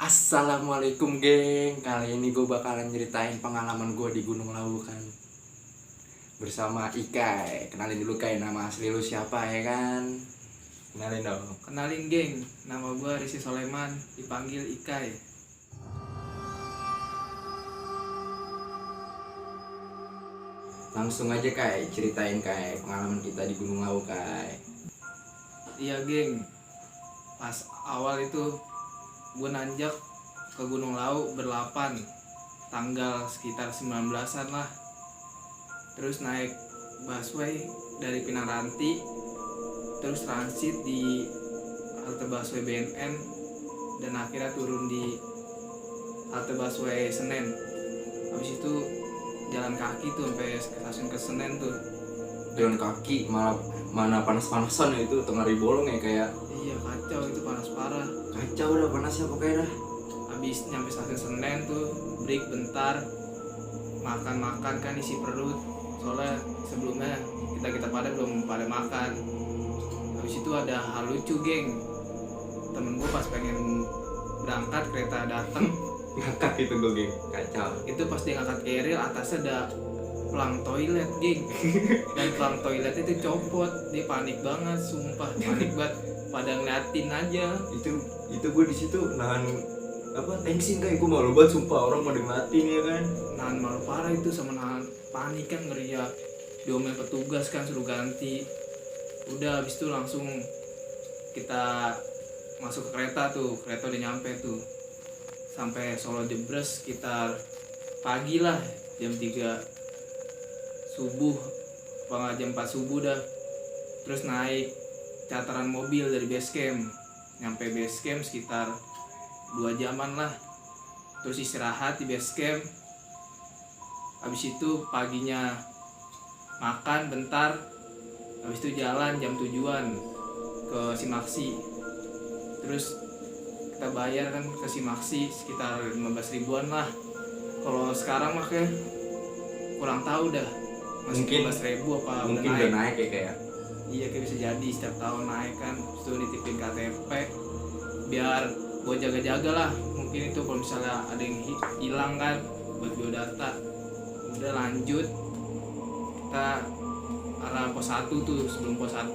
Assalamualaikum geng. Kali ini gue bakalan nyeritain pengalaman gue di Gunung Lawu kan, bersama Ikai. Kenalin dulu Kai, nama asli lu siapa ya kan? Kenalin dong. Kenalin geng, nama gue Rizky Soleman, dipanggil Ikai. Langsung aja Kai, ceritain Kai pengalaman kita di Gunung Lawu Kai. Iya geng, pas awal itu gue nanjak ke Gunung Lawu berlapan, tanggal sekitar 19-an lah. Terus naik busway dari Pinangranti, terus transit di halte busway BNN, dan akhirnya turun di halte busway Senen. Habis itu jalan kaki tuh sampai stasiun ke Senen tuh. Jalan kaki malah mana panas-panasan ya, itu tengah hari bolong ya kayak. Iya kacau, itu panas parah. Kacau dah panasnya pokoknya dah. Habis nyampe stasiun Senen tuh break bentar, makan kan isi perut, soalnya sebelumnya kita pada belum pada makan. Habis itu ada hal lucu geng, temen gue pas pengen berangkat kereta dateng Ngakak itu gue geng, kacau. itu pas dia ngangkat keril atasnya ada pelang toilet geng, dan pelang toilet itu copot. Dia panik banget, sumpah panik banget, pada ngeliatin aja. Itu gue di situ nahan apa tensin kayak gue malu banget sumpah, orang pada ngeliatin ya kan. Nahan malu parah itu, sama nahan panik kan, ngeri ya. Diomel petugas kan, suruh ganti. Udah habis itu langsung kita masuk ke kereta tuh, kereta udah nyampe tuh. Sampai Solo Jebres sekitar pagi lah, jam 3 subuh, apa jam 4 subuh dah. Terus naik charteran mobil dari base camp. Nyampe base camp sekitar 2 jaman lah. Terus istirahat di base camp. Habis itu paginya makan bentar. Habis itu jalan jam tujuan ke Simaksi. Terus kita bayar kan ke Simaksi sekitar 15 ribuan lah. Kalau sekarang mah kayak kurang tahu dah, masih Mungkin 15 ribu apa mungkin udah udah naik. naik ya kayak. Iya, kayak bisa jadi setiap tahun naik kan. Terus itu nitipin KTP biar buat jaga-jaga lah. Mungkin itu kalau misalnya ada yang hilang kan, buat biodata. Udah lanjut, kita arah pos 1 tuh. Sebelum pos 1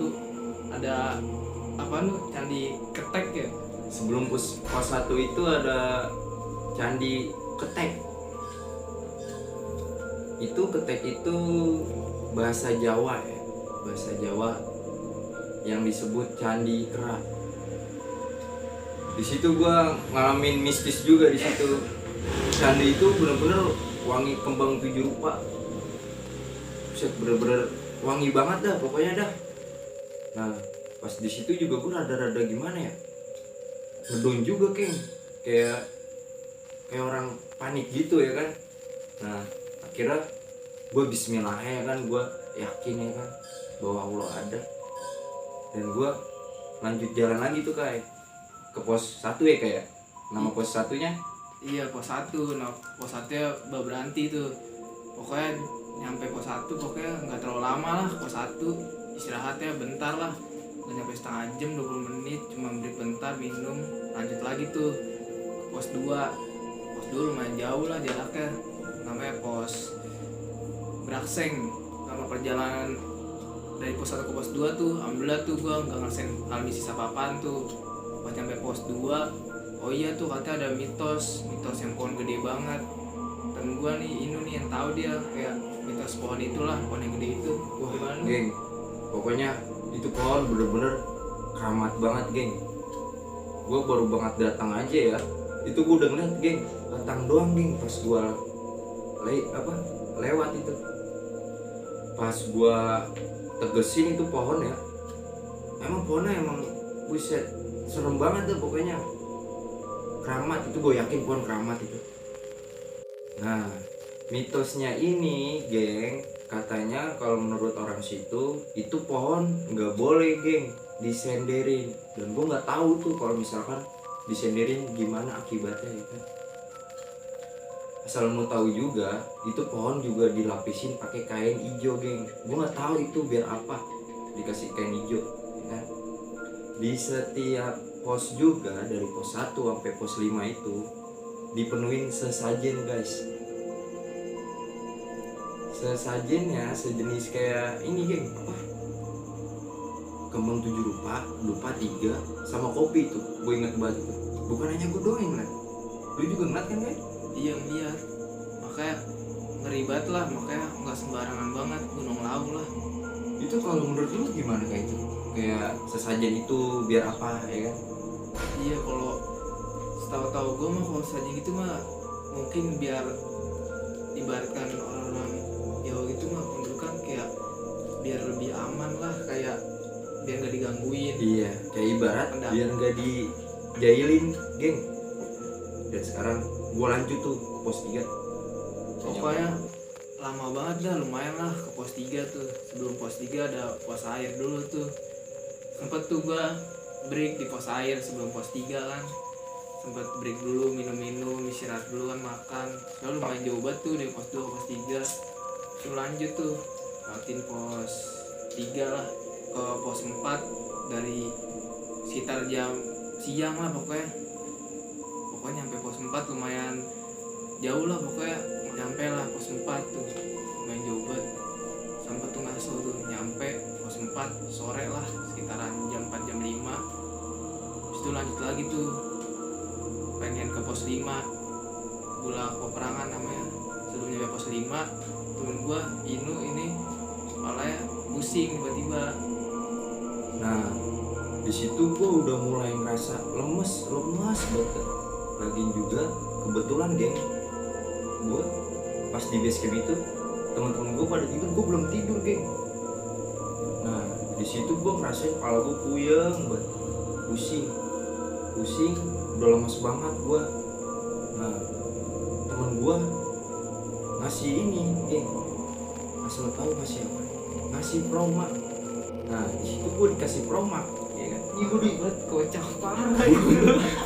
ada apa tuh, Candi Ketek ya. Sebelum pos 1 itu ada Candi Ketek. Itu Ketek itu bahasa Jawa ya, bahasa Jawa yang disebut Candi Kerak. Di situ gua ngalamin mistis juga di situ. Candi itu bener-bener wangi kembang 7 rupa. Buset, bener-bener wangi banget dah pokoknya dah. Nah, pas di situ juga gua rada-rada gimana ya? Ngedon juga kayak orang panik gitu ya kan. Nah, akhirnya gue bismillah ya kan, gue yakin ya kan bahwa Allah ada, dan gue lanjut jalan lagi tuh kayak ke pos 1 ya kayak. Nama pos 1-nya Iya, pos 1. Nah, pos 1-nya berhenti tuh. Pokoknya nyampe pos 1 pokoknya nggak terlalu lama lah. Pos 1 istirahatnya bentar lah, nggak nyampe setengah jam, 20 menit, cuma break bentar minum, lanjut lagi tuh ke pos 2. Pos 2 lumayan jauh lah jaraknya, namanya pos Brakseng. Nama perjalanan dari pos 1 ke pos 2 tuh alhamdulillah tuh gue nggak ngerasain hal mistis apa-apaan tuh. Pas nyampe pos 2, oh iya tuh katanya ada mitos yang pohon gede banget. Dan gue nih yang tahu dia kayak mitos pohon itulah, pohon yang gede itu. wah Gimana? geng, pokoknya itu pohon bener-bener keramat banget geng. Gue baru banget datang aja ya, itu gue udah ngeliat geng, datang doang geng. Pas gue lewat itu, pas gue tegesin itu pohon ya, emang pohonnya emang buset serem banget tuh pokoknya. Keramat itu, gue yakin pohon keramat itu. Nah, mitosnya ini geng, katanya kalau menurut orang situ itu pohon nggak boleh geng disenderin. Dan gue nggak tahu tuh kalau misalkan disenderin gimana akibatnya ya kan. Asal mau tahu juga, itu pohon juga dilapisin pakai kain hijau geng. Gue nggak tahu itu biar apa dikasih kain hijau ya kan. Di setiap pos juga, dari pos 1 sampai pos 5 itu dipenuhin sesajen guys. Sesajennya sejenis kayak ini geng, apa, kembang 7 rupa, dupa 3 sama kopi tuh. Gue inget banget tuh. Bukan hanya gue doang yang ngeliat, lu juga ngeliat kan guys? Iya ngeliat, makanya ngeri banget lah, makanya nggak sembarangan banget Gunung Lawu lah. Itu kalau menurut lu gimana kayak itu? Kayak sesajen itu biar apa ya kan? Iya, kalau setahu-tahu gue mah kalau saja gitu mah mungkin biar ibaratkan orang-orang Jawa gitu mah pendudukan kayak biar lebih aman lah, kayak biar gak digangguin. Iya, kayak ibarat Pendapat. biar nggak dijailin geng. Dan sekarang gue lanjut tuh ke pos 3. Pokoknya lama banget dah, lumayan lah ke pos 3 tuh. Sebelum pos 3 ada pos air dulu tuh. Sempet tuh gue break di pos air sebelum pos 3 kan. Sempet break dulu, minum-minum, istirahat dulu kan, makan. Soalnya lumayan jauh banget tuh dari pos 2 ke pos 3. Terus lanjut tuh lewatin pos 3 lah ke pos 4 dari sekitar jam siang lah pokoknya nyampe pos 4 lumayan jauh lah, pokoknya nyampe lah pos 4 tuh lumayan jauh banget. Sampai tuh ngaso tuh nyampe pos 4 sore lah, sekitaran jam 4 jam 5. Terus itu lanjut lagi tuh pengen ke pos 5 Bulak Peperangan namanya. Sebelum nyampe pos 5 temen gua ini kepalanya pusing tiba-tiba. Nah, di situ gue udah mulai ngerasa lemes banget. Lagian juga kebetulan geng, gue pas di base camp itu teman-teman gue pada tidur, gue belum tidur geng. Nah, di situ gue ngerasain kepala gue puyeng banget, pusing, udah lemes banget gue. Nah, teman gue ngasih ini geng, asal tahu ngasih apa? Ngasih promak. Nah, di situ gue dikasih promak, ya kan? Ih, gue banget kocak parah.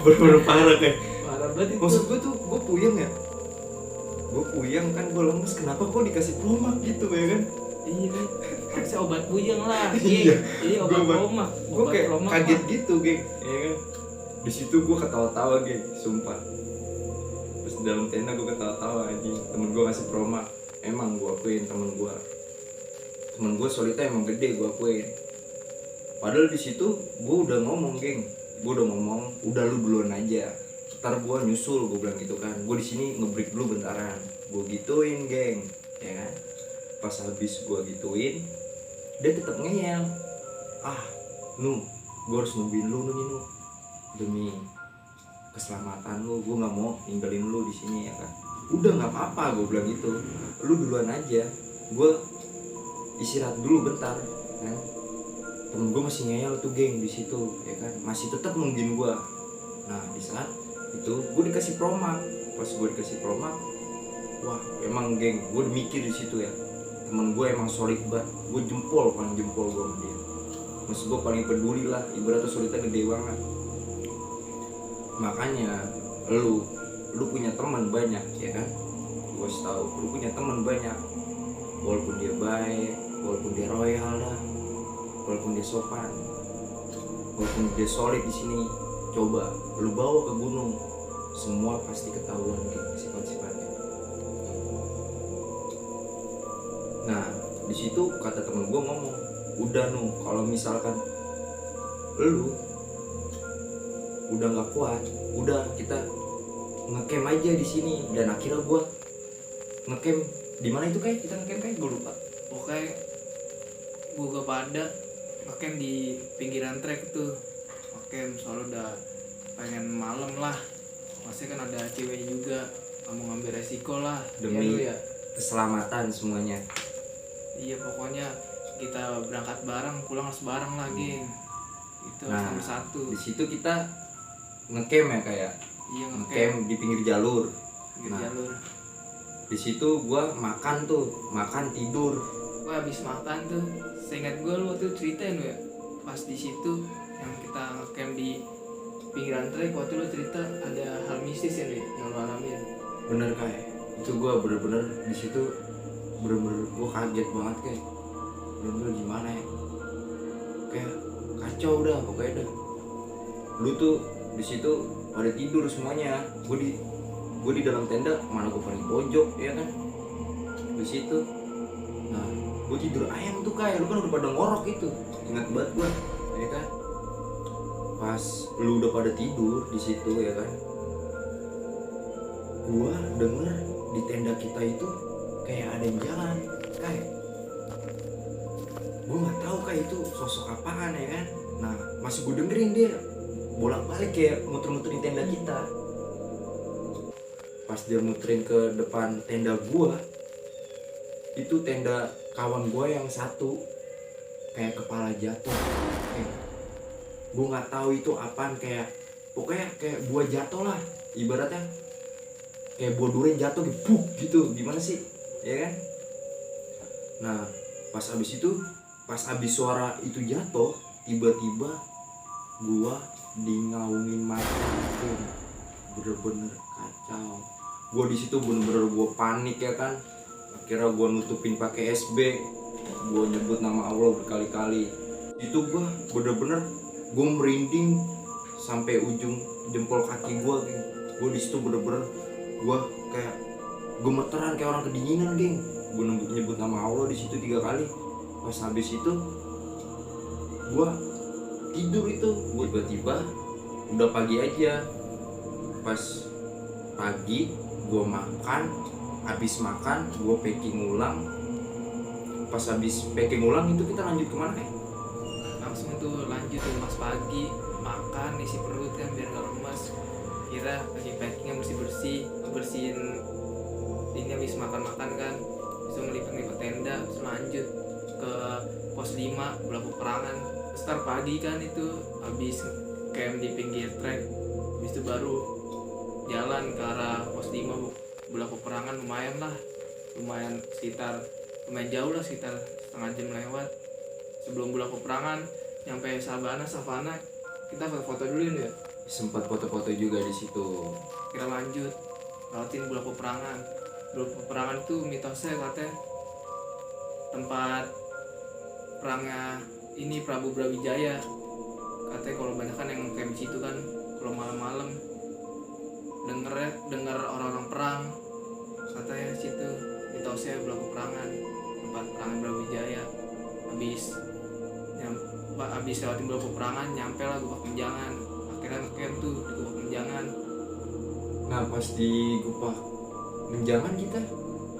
Bener-bener parah kayak. Parah banget itu. Maksud gue tuh, gue puyeng ya. Gue puyeng kan, gue lemes. Kenapa gue dikasih promak gitu ya kan? Iya nih, harusnya obat puyeng lah. Iya. Jadi obat promak. Gue kayak promak kaget mah. gitu, geng. Ya kan? Di situ gue ketawa-tawa, geng. Sumpah. Terus di dalam tenda gue ketawa-tawa anjing. Temen gue ngasih promak. Emang gue akuin temen gue solidnya emang gede, gue akuin. Padahal di situ gue udah ngomong, geng. Udah lu duluan aja. Ntar gue nyusul, gue bilang gitu kan. Gue di sini ngebreak dulu bentaran. Gue gituin, geng, ya kan. Pas habis gue gituin, dia tetap ngeyel. Gue harus nungguin lu nih, demi keselamatan lu. Gue nggak mau ninggalin lu di sini, ya kan. Udah nggak apa-apa, gue bilang gitu. Lu duluan aja. Gue istirahat dulu bentar, kan. Temen gue masih ngeyel tuh, geng, di situ, ya kan. Masih tetap nungguin gue. Nah, di saat itu gue dikasih promak. Pas gue dikasih promak, wah emang, geng, gue udah mikir di situ ya. Temen gue emang solid banget. Gue paling jempol gue sama dia. Maksud gue paling peduli lah. Ibaratnya solidnya gede banget. Makanya lu punya teman banyak, ya kan. Gue tahu lu punya teman banyak. Walaupun dia baik, walaupun dia royal lah, walaupun dia sopan, walaupun dia solid di sini, coba lu bawa ke gunung, semua pasti ketahuan gitu sifat-sifatnya. Nah, di situ kata temen gue ngomong, udah kalau misalkan lu udah nggak kuat, udah kita ngecamp aja di sini. Dan akhirnya gue ngecamp di mana itu, kayak kita ngecamp kayak gue lupa. Pokoknya gue gak pada ngecamp di pinggiran trek tuh. Ngecamp soalnya udah pengen malam lah. Masih kan ada cewek juga, kamu ngambil resiko lah Demi ya. keselamatan semuanya. Iya, pokoknya kita berangkat bareng, pulang harus bareng lagi. Itu Nah, nomor satu. di situ kita ngecamp ya, kayak Iya, ngecamp di pinggir jalur. pinggir Nah, jalur. di situ gua makan tidur. Gue habis makan tuh, seingat gue lu waktu itu ceritain lu ya, pas di situ yang kita ngecamp di pinggiran trek, waktu lu cerita ada hal mistis ya nih yang lu alamin. Bener kayak itu, gua bener-bener di situ bener-bener gua kaget banget, kayak bener-bener gimana ya, kayak kacau dah pokoknya dah. lu tuh di situ pada tidur semuanya. Gue di dalam tenda, mana gue paling pojok ya kan, di situ. Nah, gue tidur ayam tuh, kayak lu kan udah pada ngorok itu, ingat banget gue ya kan. Pas lu udah pada tidur di situ ya kan, gue denger di tenda kita itu kayak ada yang jalan, kayak gue nggak tahu kayak itu sosok apaan ya kan. Nah, masih gue dengerin dia bolak-balik kayak muter-muter di tenda kita. Pas dia muterin ke depan tenda gua, itu tenda kawan gua yang satu kayak kepala jatuh. Gua nggak tahu itu apaan, kayak pokoknya kayak buah jatuh lah, ibaratnya kayak buah durian jatuh gitu, gimana sih ya kan. Nah, pas abis suara itu jatuh, tiba-tiba gua dingaungin macam, bener-bener kacau. Gue di situ bener-bener gue panik ya kan. Akhirnya gue nutupin pakai SB, gue nyebut nama Allah berkali-kali. Itu gue bener-bener gue merinding sampai ujung jempol kaki gue. Gue di situ bener-bener gue kayak gemeteran kayak orang kedinginan, geng. Gue nyebut nama Allah di situ 3 kali. Pas habis itu gue tidur itu, gue tiba-tiba udah pagi aja. Pas pagi gue makan, habis makan gue packing ulang. Pas habis packing ulang itu kita lanjut kemana kayak? Langsung tuh lanjut tuh pas pagi makan isi perut kan biar nggak lemas. Kira lagi packingnya bersihin ini habis makan kan, bisa ngelipet tenda, terus lanjut ke pos 5 bola peperangan. Start pagi kan itu habis camp di pinggir trek, habis itu baru jalan ke arah pos 5 bola peperangan. Lumayan jauh lah, sekitar setengah jam lewat. Sebelum bola peperangan nyampe savana kita foto dulu ya. Sempat foto-foto juga di situ. Kita lanjut lewatin bola peperangan. Bola peperangan itu mitosnya katanya tempat perangnya ini Prabu Brawijaya. Katanya kalau banyak kan yang camp di situ kan kalau malam-malam denger orang-orang perang, katanya situ mitosnya bola peperangan, tempat perang Brawijaya. Habis lewatin bola peperangan nyampe lah Gubak Menjangan. Akhirnya ngecamp tuh di Gubak Menjangan. Nah, pas di Gubak Menjangan kita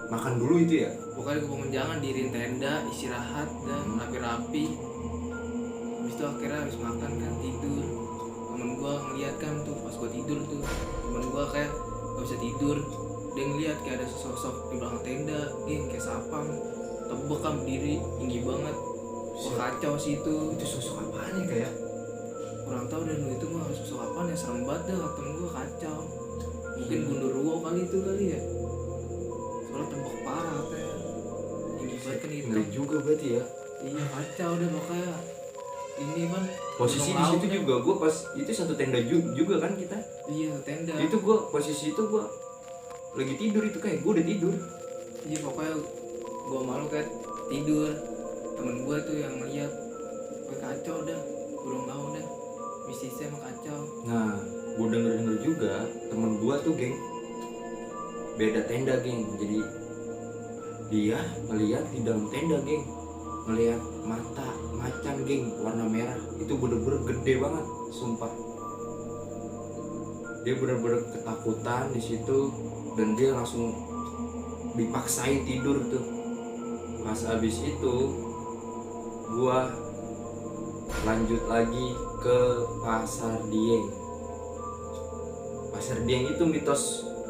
makan dulu itu ya. Pokoknya di Gubak Menjangan diriin tenda, istirahat dan rapi-rapi. Habis itu akhirnya habis makan kan tidur. Temen gue ngeliat kan tuh pas gue tidur tuh, temen gue kayak gak bisa tidur. Dia ngeliat kayak ada sosok di belakang tenda, kayak sapam tebek kan berdiri tinggi banget. Wah, kacau sih itu. Itu sosok apaan ya kayak? Kurang tahu dan itu mah sosok apaan ya, serem banget dah. Temen gue kacau. Mungkin Gundurwo kali ya. Soalnya tebek parah katanya. Tinggi banget kan itu. Ngeri juga berarti ya. Iya, kacau deh pokoknya. Ini kan posisi di situ kan juga gue pas itu satu tenda juga kan kita. Iya, tenda. Itu gue posisi itu gue lagi tidur itu, kayak gue udah tidur. Iya, pokoknya gue malu kayak tidur. Temen gue tuh yang ngeliat, gue kacau dah, belum tahu dah, mistisnya emang kacau. Nah, gue denger juga temen gue tuh, geng, beda tenda, geng. Jadi dia ngeliat di dalam tenda, geng, ngeliat mata macan, geng, warna merah. Itu bener-bener gede banget, sumpah. Dia bener-bener ketakutan di situ dan dia langsung dipaksain tidur tuh. Pas abis itu gua lanjut lagi ke Pasar Dieng. Pasar Dieng itu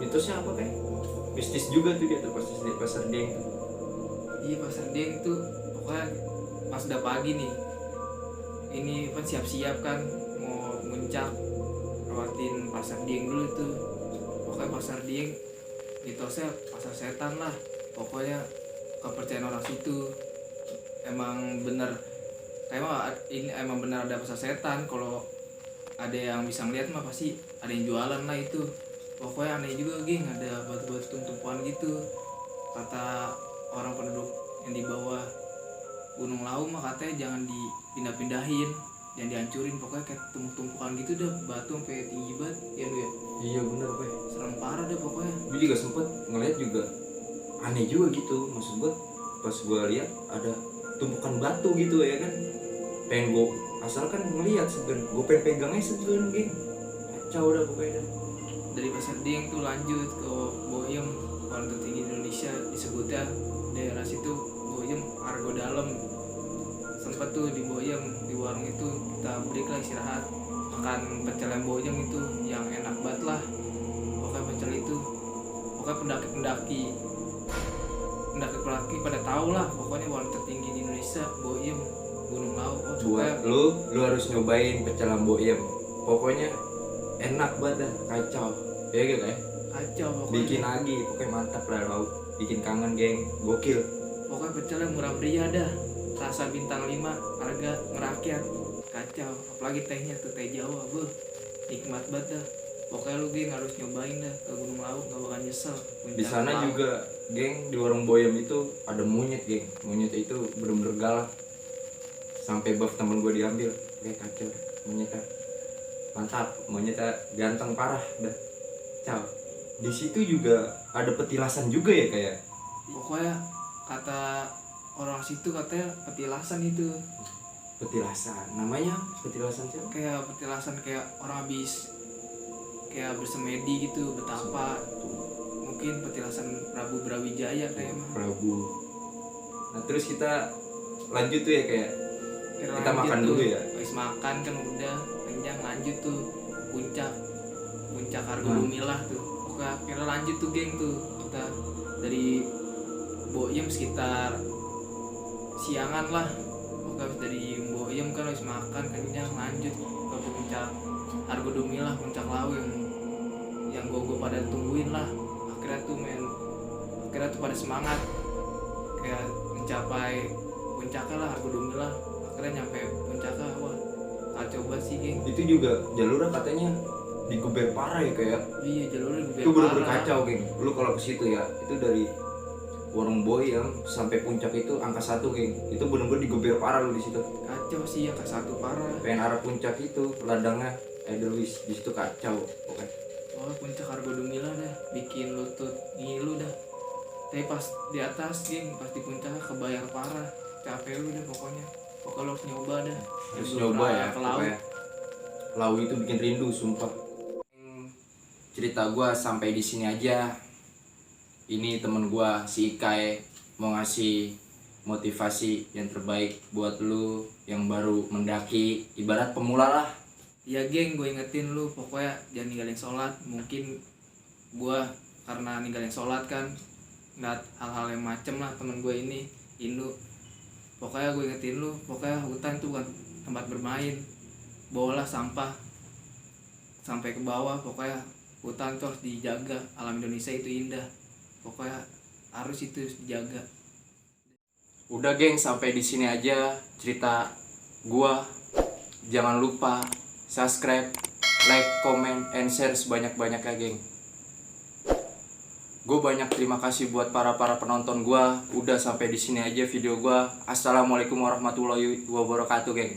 mitosnya apa kayak? Mistis juga tuh dia tuh Pasar Dieng tuh. Iya, Pasar Dieng tuh pokoknya pas udah pagi nih, ini kan siap-siap kan mau muncak, lewatin Pasar Dieng dulu tuh. Pokoknya Pasar Dieng mitosnya pasar setan lah, pokoknya kepercayaan orang situ. Emang bener, ini emang benar ada pasar setan. Kalau ada yang bisa ngeliat mah pasti ada yang jualan lah itu. Pokoknya aneh juga, geng, ada batu-batu tumpuan gitu. Kata orang penduduk yang di bawah Gunung Lau mah katanya jangan dipindah-pindahin, jangan dihancurin, pokoknya kayak tumpuk-tumpukan gitu dah, batu sampai tinggi banget ya lu ya. Iya bener Pe. Serem parah dah pokoknya. Gue juga sempet ngeliat juga aneh juga gitu, maksud gue pas gue lihat ada tumpukan batu gitu ya kan, pengen gue asalkan ngeliat segen, gue pengen pegangnya segen geng, kacau dah pokoknya dah. Dari Pasar Dieng tuh lanjut ke Boyem, paling tertinggi di Indonesia disebutnya daerah situ Boyem Argo Dalam. Sempet tuh di Boyem, di warung itu kita break lah istirahat, makan pecel yang Boyem itu yang enak banget lah. Pokoknya pecel itu, pokoknya pendaki pada tahu lah, pokoknya warung tertinggi di Indonesia Boyem Gunung Lau. Oh, Buat lu harus nyobain pecel Boyem, pokoknya enak banget dah, kacau ya gitu ya, kacau pokoknya. bikin lagi pokoknya mantap lah, lau bikin kangen geng, gokil. Pokoknya pecelnya murah meriah dah, rasa bintang 5, harga ngerakyat, kacau. Apalagi tehnya tuh teh Jawa, nikmat banget dah. Pokoknya lu geng harus nyobain dah ke Gunung Lawu, gak bakal nyesel. Di sana juga geng, di warung Boyem itu ada monyet geng, monyet itu bener-bener galak, sampai buff temen gue diambil, kayak kacau monyetnya, mantap, monyetnya ganteng parah dah, caw. Di situ juga ada petilasan juga ya kayak. Pokoknya kata orang situ katanya petilasan itu. Petilasan, namanya petilasan siapa? Kayak petilasan kayak orang habis kayak bersemedi gitu, betapa. Mungkin petilasan Prabu Brawijaya kayak mah. Prabu. Nah terus kita lanjut tuh ya kayak kita Lanjut makan tuh. dulu ya. Habis makan kan udah kenyang, lanjut tuh puncak Argo Hmm. Dumilah tuh. Oke, akhirnya lanjut tuh geng tuh, kita dari Boyem sekitar siangan lah. Oke, habis dari Boyem kan habis makan kenyang, lanjut ke puncak Argo Dumilah, puncak Lawu yang gue pada tungguin lah. Akhirnya tuh pada semangat kayak mencapai puncaknya lah, Argo Dumilah. Akhirnya nyampe puncaknya, wah kacau banget sih geng. Itu juga jalurnya katanya digeber parah ya kayak. Iya, jalurnya Itu bener-bener kacau geng. Lu kalau ke situ ya, itu dari warung Boyem sampai puncak itu angka 1 geng. Itu bener-bener digeber parah lu di situ. Kacau sih ya, satu parah. Pengen arah puncak itu ladangnya Edelweiss di situ kacau pokoknya. Oh, puncak Argo Dumilah dah bikin lutut ngilu dah. Tapi pas di atas geng, pas di puncaknya kebayar parah. Capek lu dah pokoknya. Pokoknya lo harus nyoba dah. Harus Yang nyoba belum ya pernah ke laut. pokoknya. Lawu itu bikin rindu sumpah. Cerita gua sampai di sini aja. Ini temen gua si Ikai mau ngasih motivasi yang terbaik buat lu yang baru mendaki, ibarat pemula lah. Ya geng, gue ingetin lu pokoknya jangan ninggalin sholat. Mungkin gue karena ninggalin sholat kan ngeliat hal-hal yang macem lah temen gue ini Indu. Pokoknya gue ingetin lu, pokoknya hutan tuh kan tempat bermain. Bawalah sampah sampai ke bawah. Pokoknya hutan tuh harus dijaga, alam Indonesia itu indah. Pokoknya harus itu dijaga. Udah geng, sampai di sini aja cerita gua. Jangan lupa subscribe, like, comment, and share sebanyak-banyaknya geng. Gue banyak terima kasih buat para penonton gua. Udah sampai di sini aja video gua. Assalamualaikum warahmatullahi wabarakatuh geng.